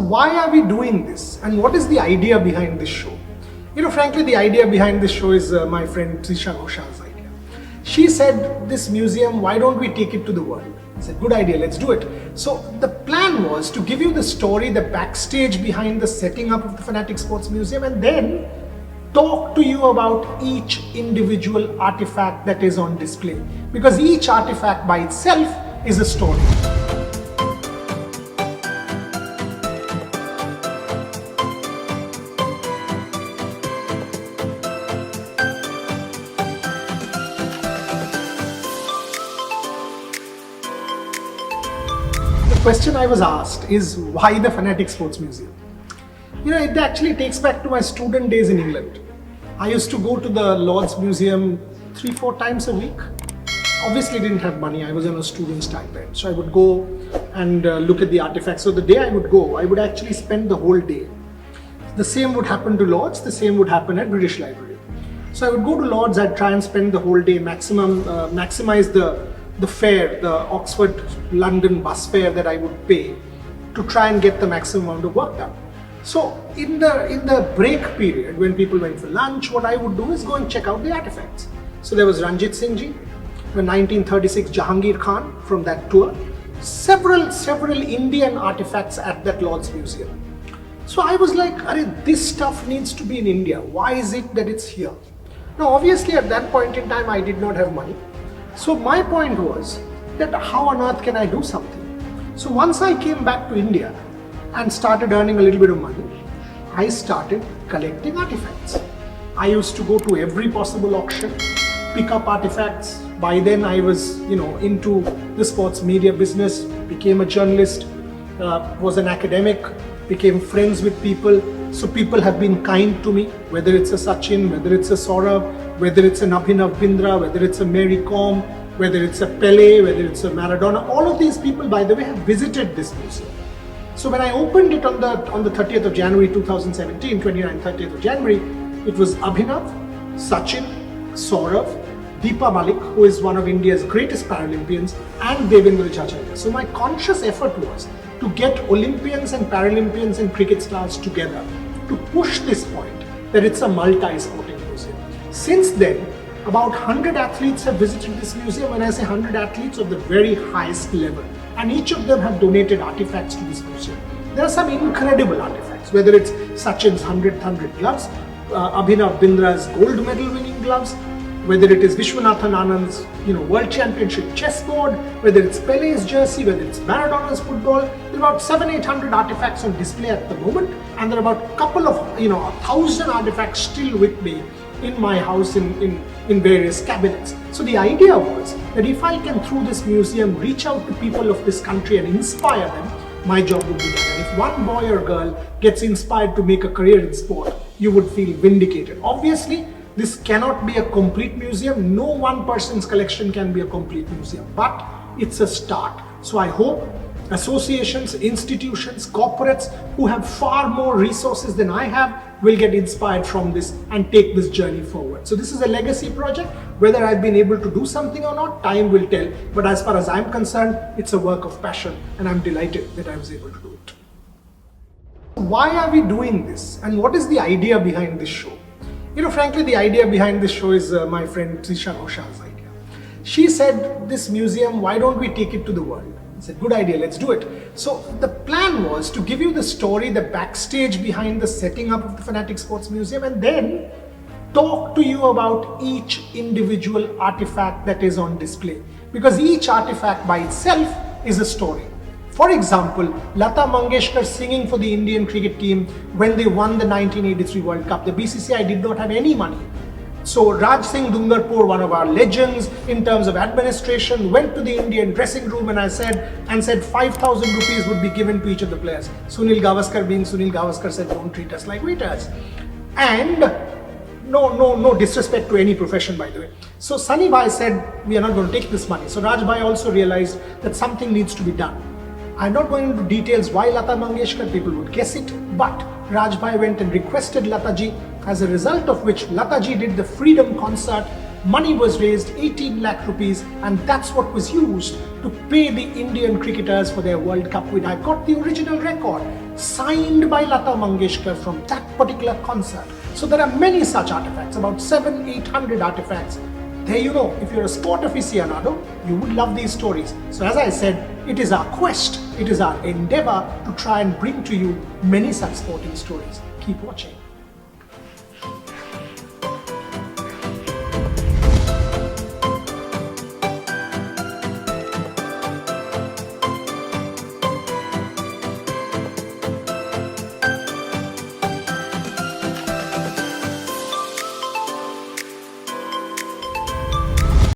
why are we doing this and what is the idea behind this show? Frankly, the idea behind this show is my friend Trisha Ghosh's idea. She said, this museum, why don't we take it to the world? I said, good idea, let's do it. So the plan was to give you the story, the backstage behind the setting up of the Fanatic Sports Museum, and then talk to you about each individual artifact that is on display. Because each artifact by itself is a story. The question I was asked is, why the Fanatic Sports Museum? It actually takes back to my student days in England. I used to go to the Lord's Museum 3-4 times a week. Obviously didn't have money, I was on a student stipend. So I would go and look at the artifacts. So the day I would go, I would actually spend the whole day. The same would happen to Lord's, the same would happen at British Library. So I would go to Lord's, I'd try and spend the whole day, maximize the fare, the Oxford-London bus fare that I would pay to try and get the maximum amount of work done. So in the break period, when people went for lunch, what I would do is go and check out the artifacts. So there was Ranjit Singh Ji, the 1936 Jahangir Khan from that tour, several Indian artifacts at that Lord's Museum. So I was like, this stuff needs to be in India. Why is it that it's here? Now obviously at that point in time, I did not have money. So my point was that how on earth can I do something? So once I came back to India and started earning a little bit of money, I started collecting artifacts. I used to go to every possible auction, pick up artifacts. By then I was, into the sports media business, became a journalist, was an academic, became friends with people. So people have been kind to me, whether it's a Sachin, whether it's a Saurabh, whether it's an Abhinav Bindra, whether it's a Mary Kom, whether it's a Pele, whether it's a Maradona. All of these people, by the way, have visited this museum. So when I opened it on the 30th of January 2017, 30th of January, it was Abhinav, Sachin, Saurabh, Deepa Malik, who is one of India's greatest Paralympians, and Devendra Jajania. So my conscious effort was to get Olympians and Paralympians and cricket stars together to push this point that it's a multi-sporting museum. Since then, about 100 athletes have visited this museum. When I say 100 athletes, of the very highest level, and each of them have donated artifacts to this museum. There are some incredible artifacts, whether it's Sachin's 100 gloves, Abhinav Bindra's gold medal winning gloves, whether it is Vishwanathan Anand's World Championship chessboard, whether it's Pele's jersey, whether it's Maradona's football. There are about 700-800 artifacts on display at the moment, and there are about a couple of 1,000 artifacts still with me in my house in various cabinets. So the idea was that if I can, through this museum, reach out to people of this country and inspire them, my job would be done. And if one boy or girl gets inspired to make a career in sport, you would feel vindicated. Obviously, this cannot be a complete museum. No one person's collection can be a complete museum, but it's a start. So I hope associations, institutions, corporates who have far more resources than I have will get inspired from this and take this journey forward. So this is a legacy project. Whether I've been able to do something or not, time will tell. But as far as I'm concerned, it's a work of passion, and I'm delighted that I was able to do it. Why are we doing this? And what is the idea behind this show? Frankly, the idea behind this show is my friend Trisha Ghosh's idea. She said, this museum, why don't we take it to the world? I said, good idea, let's do it. So the plan was to give you the story, the backstage behind the setting up of the Fanatic Sports Museum, and then talk to you about each individual artifact that is on display. Because each artifact by itself is a story. For example, Lata Mangeshkar singing for the Indian cricket team when they won the 1983 World Cup. The BCCI did not have any money. So Raj Singh Dungarpur, one of our legends in terms of administration, went to the Indian dressing room and said 5,000 rupees would be given to each of the players. Sunil Gavaskar, being Sunil Gavaskar, said, don't treat us like waiters. And no disrespect to any profession, by the way. So Sunny Bhai said, we are not going to take this money. So Raj Bhai also realized that something needs to be done. I'm not going into details why Lata Mangeshkar, people would guess it, but Raj Bhai went and requested Lata ji, as a result of which Lata ji did the Freedom Concert. Money was raised, 18 lakh rupees, and that's what was used to pay the Indian cricketers for their World Cup win. I got the original record. signed by Lata Mangeshkar from that particular concert. So there are many such artifacts, about 700-800 artifacts. There you know, if you're a sport aficionado, you would love these stories. So as I said, it is our quest, it is our endeavor to try and bring to you many such sporting stories. Keep watching.